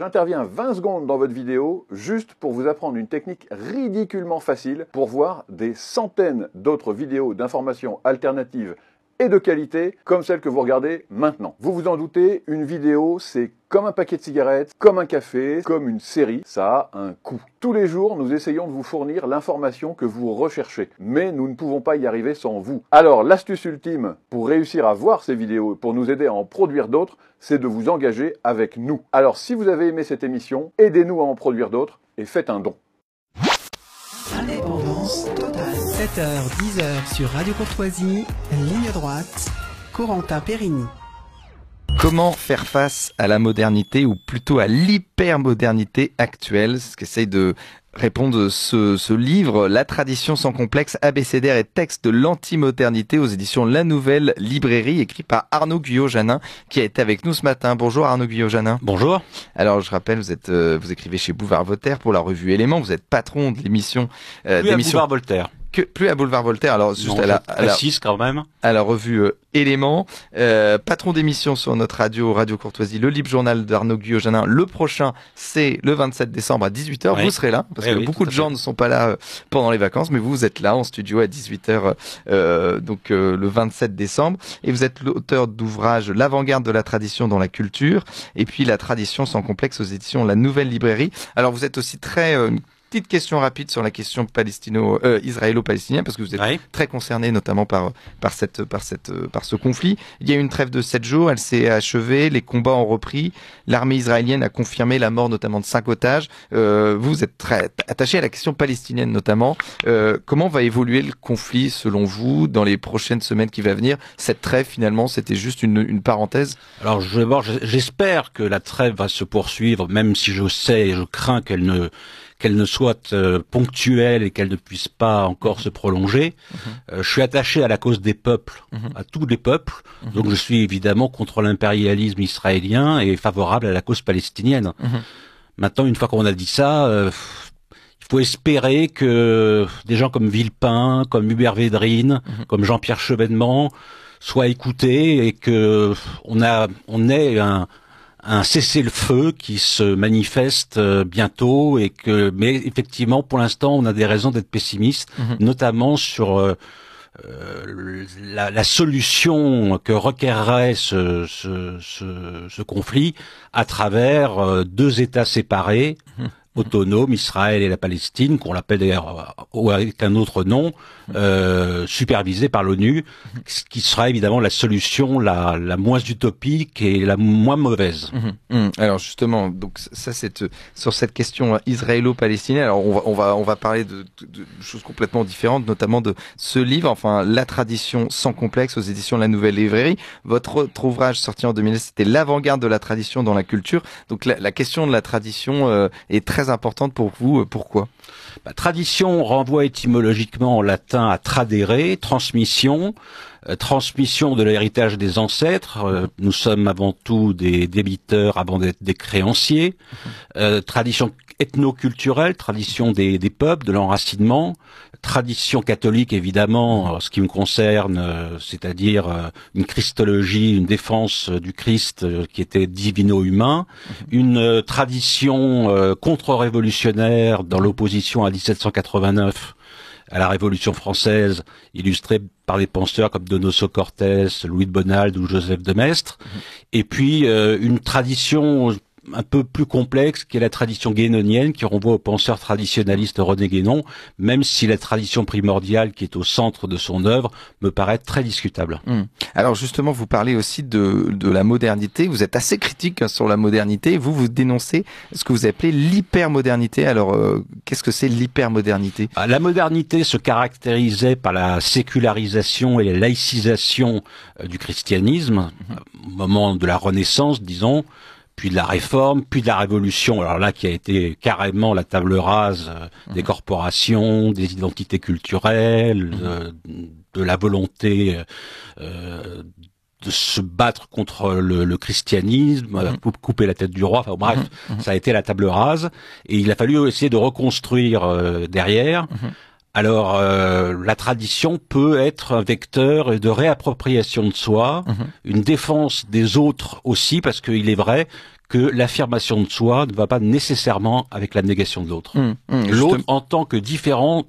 J'interviens 20 secondes dans votre vidéo juste pour vous apprendre une technique ridiculement facile pour voir des centaines d'autres vidéos d'informations alternatives et de qualité comme celle que vous regardez maintenant. Vous vous en doutez, une vidéo c'est comme un paquet de cigarettes, comme un café, comme une série, ça a un coût. Tous les jours, nous essayons de vous fournir l'information que vous recherchez, mais nous ne pouvons pas y arriver sans vous. Alors, l'astuce ultime pour réussir à voir ces vidéos et pour nous aider à en produire d'autres, c'est de vous engager avec nous. Alors, si vous avez aimé cette émission, aidez-nous à en produire d'autres et faites un don. Indépendance totale. 7h, 10h sur Radio Courtoisie, ligne droite, Corentin Périni. Comment faire face à la modernité ou plutôt à l'hypermodernité actuelle? C'est ce qu'essaye de répondre ce livre, La tradition sans complexe, abécédaire et texte de l'antimodernité aux éditions La Nouvelle Librairie, écrit par Arnaud Guyot-Janin, qui a été avec nous ce matin. Bonjour Arnaud Guyot-Janin. Bonjour. Alors je rappelle, vous écrivez chez Boulevard Voltaire pour la revue Éléments, vous êtes patron de l'émission... Boulevard Voltaire. Plus à Boulevard Voltaire, alors juste non, quand même. À la revue Éléments, patron d'émission sur notre radio Courtoisie, le libre journal d'Arnaud Guyot-Janin. Le prochain, c'est le 27 décembre à 18h. Oui. Vous serez là, parce que beaucoup de gens ne sont pas là pendant les vacances, mais vous êtes là en studio à 18h, le 27 décembre. Et vous êtes l'auteur d'ouvrages L'avant-garde de la tradition dans la culture, et puis La tradition sans complexe aux éditions La Nouvelle Librairie. Alors vous êtes aussi petite question rapide sur la question israélo-palestinienne, parce que vous êtes très concerné notamment par ce conflit. Il y a eu une trêve de 7 jours, elle s'est achevée, les combats ont repris, l'armée israélienne a confirmé la mort notamment de 5 otages. Vous êtes très attaché à la question palestinienne notamment. Comment va évoluer le conflit selon vous dans les prochaines semaines qui vont venir? Cette trêve finalement, c'était juste une parenthèse? Alors j'espère que la trêve va se poursuivre, même si je crains qu'elle ne soit ponctuelle et qu'elle ne puisse pas encore se prolonger. Je suis attaché à la cause des peuples, à tous les peuples. Donc je suis évidemment contre l'impérialisme israélien et favorable à la cause palestinienne. Maintenant, une fois qu'on a dit ça, il faut espérer que des gens comme Villepin, comme Hubert Védrine, comme Jean-Pierre Chevènement soient écoutés et que on ait un cessez-le-feu qui se manifeste bientôt mais effectivement pour l'instant on a des raisons d'être pessimistes, notamment sur la solution que requerrait ce conflit à travers deux États séparés, autonomes, Israël et la Palestine, qu'on l'appelle d'ailleurs avec un autre nom, supervisé par l'ONU, ce qui sera évidemment la solution la moins utopique et la moins mauvaise. Alors justement, donc ça c'est sur cette question israélo-palestinienne. Alors on va parler de choses complètement différentes, notamment de ce livre, enfin La tradition sans complexe aux éditions La Nouvelle Librairie. Votre autre ouvrage sorti en 2000, c'était L'avant-garde de la tradition dans la culture. Donc la question de la tradition est très importante pour vous. Pourquoi? Tradition renvoie étymologiquement en latin à tradere, transmission, transmission de l'héritage des ancêtres. Nous sommes avant tout des débiteurs avant d'être des créanciers. Tradition ethno-culturelle, tradition des peuples, de l'enracinement. Tradition catholique, évidemment, en ce qui me concerne, c'est-à-dire une christologie, une défense du Christ qui était divino-humain, une tradition contre-révolutionnaire dans l'opposition à 1789, à la Révolution française, illustrée par des penseurs comme Donoso Cortés, Louis de Bonald ou Joseph de Maistre, et puis une tradition un peu plus complexe qui est la tradition guénonienne qui renvoie au penseur traditionnaliste René Guénon, même si la tradition primordiale qui est au centre de son œuvre me paraît très discutable. Alors justement, vous parlez aussi de la modernité, vous êtes assez critique sur la modernité, vous dénoncez ce que vous appelez l'hypermodernité. Alors qu'est-ce que c'est l'hypermodernité? La modernité se caractérisait par la sécularisation et la laïcisation du christianisme, au moment de la Renaissance, disons, puis de la Réforme, puis de la Révolution, alors là qui a été carrément la table rase des corporations, des identités culturelles, de la volonté de se battre contre le christianisme, couper la tête du roi, enfin bref, ça a été la table rase, et il a fallu essayer de reconstruire derrière, Alors, la tradition peut être un vecteur de réappropriation de soi, une défense des autres aussi, parce qu'il est vrai que l'affirmation de soi ne va pas nécessairement avec la négation de l'autre. L'autre en tant que différent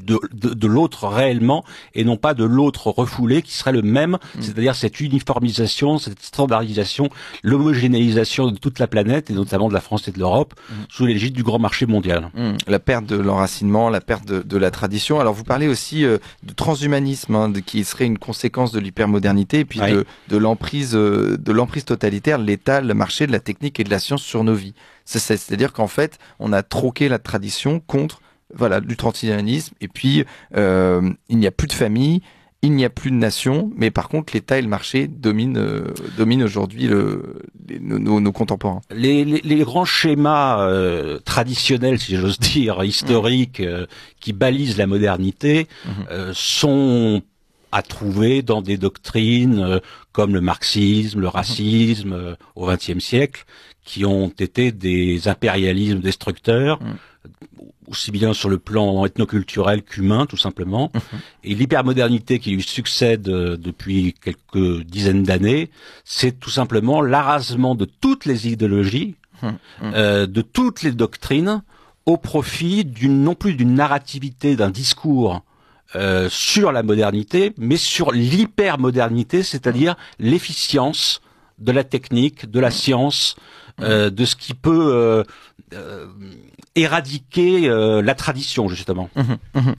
de l'autre réellement, et non pas de l'autre refoulé qui serait le même, c'est-à-dire cette uniformisation, cette standardisation, l'homogénéisation de toute la planète, et notamment de la France et de l'Europe, sous l'égide du grand marché mondial. La perte de l'enracinement, la perte de la tradition. Alors vous parlez aussi de transhumanisme, qui serait une conséquence de l'hypermodernité, et puis de l'emprise totalitaire de l'État, le marché, de la technique et de la science sur nos vies. C'est-à-dire qu'en fait, on a troqué la tradition contre du transhumanisme, et puis il n'y a plus de famille, il n'y a plus de nation, mais par contre l'État et le marché dominent aujourd'hui nos contemporains. Les grands schémas traditionnels, si j'ose dire, historiques, qui balisent la modernité, sont à trouver dans des doctrines comme le marxisme, le racisme au XXe siècle, qui ont été des impérialismes destructeurs, aussi bien sur le plan ethnoculturel qu'humain, tout simplement. Et l'hypermodernité qui lui succède depuis quelques dizaines d'années, c'est tout simplement l'arasement de toutes les idéologies, de toutes les doctrines, au profit non plus d'une narrativité, d'un discours sur la modernité, mais sur l'hypermodernité, c'est-à-dire l'efficience de la technique, de la science, de ce qui peut éradiquer la tradition, justement.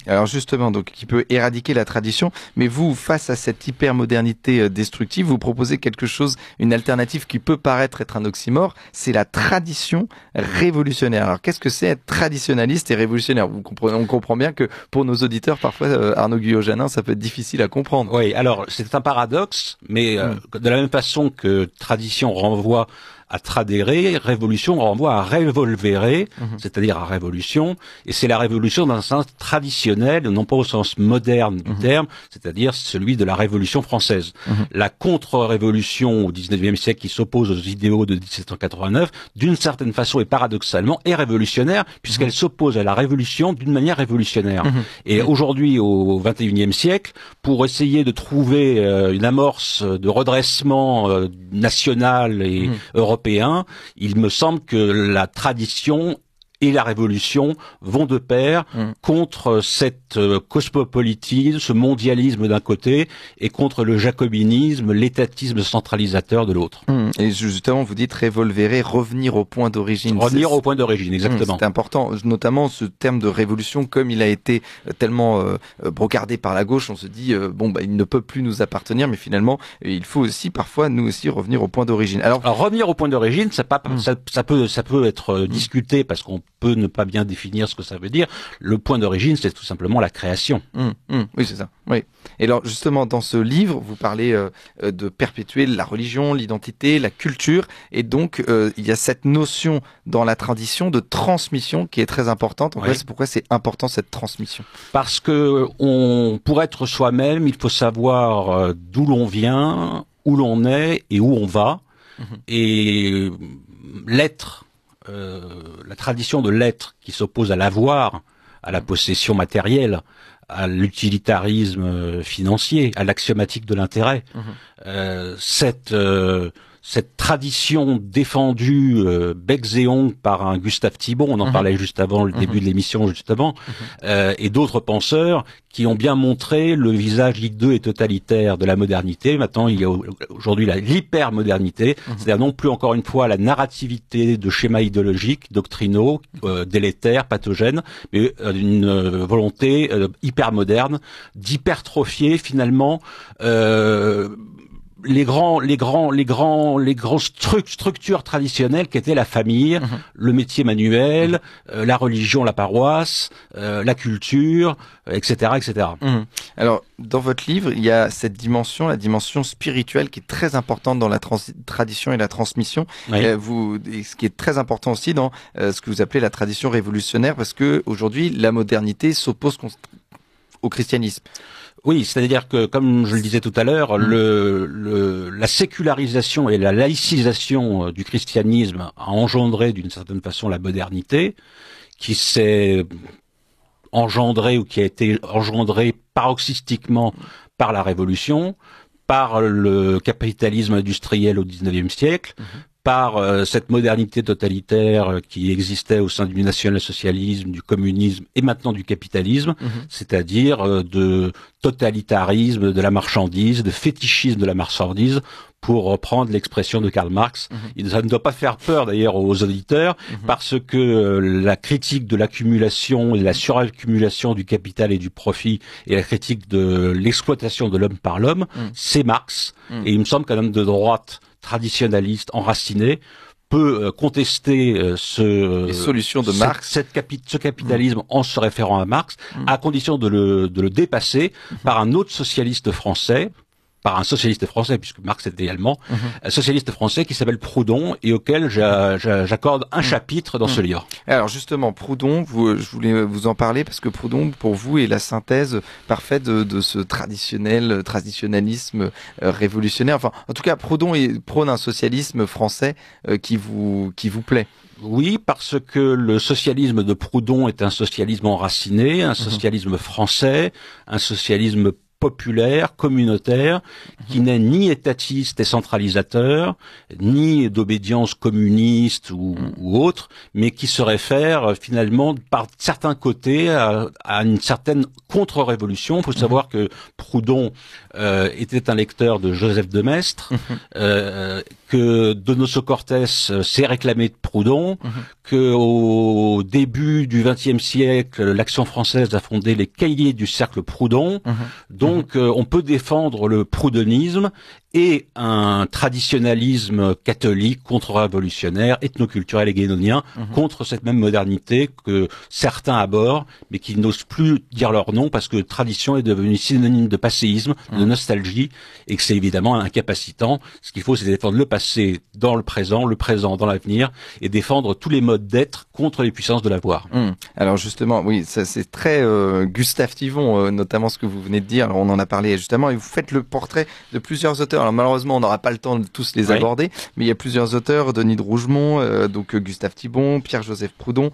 Alors justement, donc qui peut éradiquer la tradition, mais vous, face à cette hypermodernité destructive, vous proposez quelque chose, une alternative qui peut paraître être un oxymore, c'est la tradition révolutionnaire. Alors qu'est-ce que c'est être traditionnaliste et révolutionnaire? On comprend bien que pour nos auditeurs, parfois, Arnaud Guyot-Janin, ça peut être difficile à comprendre. Oui, alors c'est un paradoxe, mais de la même façon que tradition renvoie à tradérer, révolution renvoie à revolverer, c'est-à-dire à révolution, et c'est la révolution dans un sens traditionnel, non pas au sens moderne du terme, c'est-à-dire celui de la Révolution française. La contre-révolution au XIXe siècle qui s'oppose aux idéaux de 1789, d'une certaine façon et paradoxalement, est révolutionnaire, puisqu'elle s'oppose à la révolution d'une manière révolutionnaire. Et aujourd'hui, au XXIe siècle, pour essayer de trouver une amorce de redressement national et européen, il me semble que la tradition et la révolution vont de pair contre cette cosmopolitisme, ce mondialisme d'un côté, et contre le jacobinisme, l'étatisme centralisateur de l'autre. Et justement, vous dites revolverer, revenir au point d'origine. Revenir au point d'origine, exactement. C'est important, notamment ce terme de révolution, comme il a été tellement brocardé par la gauche, on se dit il ne peut plus nous appartenir, mais finalement, il faut aussi parfois nous aussi revenir au point d'origine. Alors revenir au point d'origine, ça peut être discuté parce qu'on peut ne pas bien définir ce que ça veut dire. Le point d'origine, c'est tout simplement la création. Oui, c'est ça. Oui. Et alors, justement, dans ce livre, vous parlez de perpétuer la religion, l'identité, la culture, et donc il y a cette notion dans la tradition de transmission qui est très importante. En fait, pourquoi c'est important cette transmission? Parce que pour être soi-même, il faut savoir d'où l'on vient, où l'on est et où on va. Et l'être, la tradition de l'être qui s'oppose à l'avoir, à la possession matérielle, à l'utilitarisme financier, à l'axiomatique de l'intérêt. Cette tradition défendue becs et ongles par un Gustave Thibon, on en parlait juste avant le début de l'émission justement, et d'autres penseurs qui ont bien montré le visage hideux et totalitaire de la modernité. Maintenant, il y a aujourd'hui l'hypermodernité, c'est-à-dire non plus encore une fois la narrativité de schémas idéologiques, doctrinaux, délétères, pathogènes, mais une volonté hypermoderne d'hypertrophier finalement les grands structures traditionnelles qu'étaient la famille, le métier manuel, la religion, la paroisse, la culture, etc., etc. Alors, dans votre livre, il y a cette dimension, la dimension spirituelle, qui est très importante dans la tradition et la transmission. Ce qui est très important aussi dans ce que vous appelez la tradition révolutionnaire, parce que aujourd'hui, la modernité s'oppose au christianisme. Oui, c'est-à-dire que, comme je le disais tout à l'heure, la sécularisation et la laïcisation du christianisme a engendré d'une certaine façon la modernité, qui s'est engendré ou qui a été engendré paroxystiquement par la Révolution, par le capitalisme industriel au XIXe siècle, par cette modernité totalitaire qui existait au sein du national-socialisme, du communisme et maintenant du capitalisme, c'est-à-dire de totalitarisme de la marchandise, de fétichisme de la marchandise, pour reprendre l'expression de Karl Marx. Ça ne doit pas faire peur d'ailleurs aux auditeurs, parce que la critique de l'accumulation et de la suraccumulation du capital et du profit et la critique de l'exploitation de l'homme par l'homme, c'est Marx. Et il me semble qu'un homme de droite traditionnaliste, enraciné, peut contester les solutions de Marx, ce capitalisme en se référant à Marx, à condition de le dépasser par un autre socialiste français, puisque Marx était allemand, un socialiste français qui s'appelle Proudhon et auquel j'accorde un chapitre dans ce livre. Alors justement, Proudhon, je voulais vous en parler parce que Proudhon, pour vous, est la synthèse parfaite de ce traditionnalisme révolutionnaire. Enfin, en tout cas, Proudhon prône un socialisme français qui vous plaît. Oui, parce que le socialisme de Proudhon est un socialisme enraciné, un socialisme français, un socialisme populaire, communautaire, qui n'est ni étatiste et centralisateur, ni d'obédience communiste ou autre, mais qui se réfère finalement par certains côtés à une certaine contre-révolution. Il faut savoir que Proudhon était un lecteur de Joseph de Maistre, que Donoso Cortés s'est réclamé de Proudhon, que au début du XXe siècle, l'Action française a fondé les Cahiers du Cercle Proudhon. Donc, on peut défendre le proudhonisme et un traditionnalisme catholique contre-révolutionnaire, ethnoculturel et guénonien, contre cette même modernité que certains abhorrent, mais qui n'osent plus dire leur nom parce que tradition est devenue synonyme de passéisme, de nostalgie, et que c'est évidemment incapacitant. Ce qu'il faut, c'est défendre le passé dans le présent dans l'avenir, et défendre tous les modes d'être contre les puissances de l'avoir. Alors justement, oui, ça c'est très Gustave Thibon, notamment ce que vous venez de dire. Alors, on en a parlé justement, et vous faites le portrait de plusieurs auteurs. Alors malheureusement, on n'aura pas le temps de tous les aborder, mais il y a plusieurs auteurs, Denis de Rougemont, donc Gustave Thibon, Pierre-Joseph Proudhon,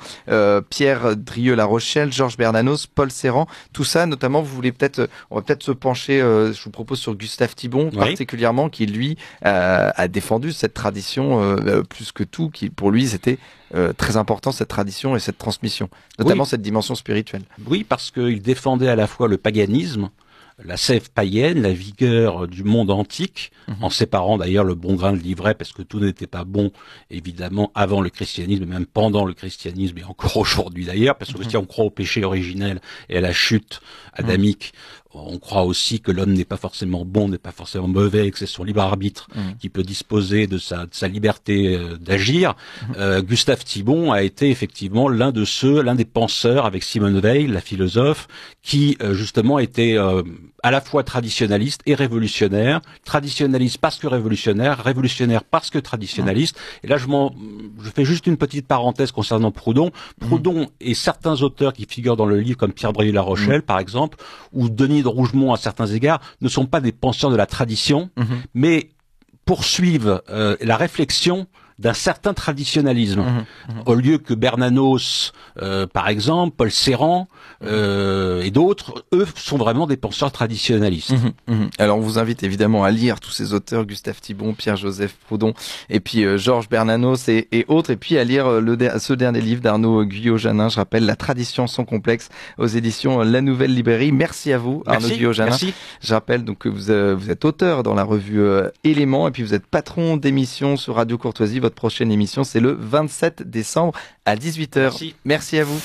Pierre Drieux-La Rochelle, Georges Bernanos, Paul Ceran, tout ça, notamment, on va peut-être se pencher, je vous propose, sur Gustave Thibon, particulièrement, qui lui a défendu cette tradition plus que tout, qui pour lui c'était très important, cette tradition et cette transmission, notamment cette dimension spirituelle. Oui, parce qu'il défendait à la fois le paganisme, la sève païenne, la vigueur du monde antique, en séparant d'ailleurs le bon grain de l'ivraie, parce que tout n'était pas bon, évidemment, avant le christianisme, même pendant le christianisme, et encore aujourd'hui d'ailleurs, parce que si on croit au péché originel et à la chute adamique, on croit aussi que l'homme n'est pas forcément bon, n'est pas forcément mauvais, que c'est son libre arbitre qui peut disposer de sa liberté d'agir. Gustave Thibon a été effectivement l'un des penseurs avec Simone Weil, la philosophe, qui justement était à la fois traditionnaliste et révolutionnaire. Traditionnaliste parce que révolutionnaire parce que traditionnaliste. Et là, je fais juste une petite parenthèse concernant Proudhon. Proudhon et certains auteurs qui figurent dans le livre, comme Pierre Drieux-La Rochelle, par exemple, ou Denis de Rougemont à certains égards, ne sont pas des penseurs de la tradition, mais poursuivent la réflexion d'un certain traditionnalisme. Au lieu que Bernanos, par exemple, Paul Ceran et d'autres, eux sont vraiment des penseurs traditionnalistes. Alors on vous invite évidemment à lire tous ces auteurs, Gustave Thibon, Pierre-Joseph Proudhon, et puis Georges Bernanos et autres, et puis à lire ce dernier livre d'Arnaud Guyot-Janin, je rappelle, La tradition sans complexe, aux éditions La Nouvelle Librairie. Merci à vous, Arnaud Guyot-Janin. Merci. Je rappelle donc que vous êtes auteur dans la revue Éléments, et puis vous êtes patron d'émission sur Radio Courtoisie. Votre prochaine émission, c'est le 27 décembre à 18h. Merci. Merci à vous.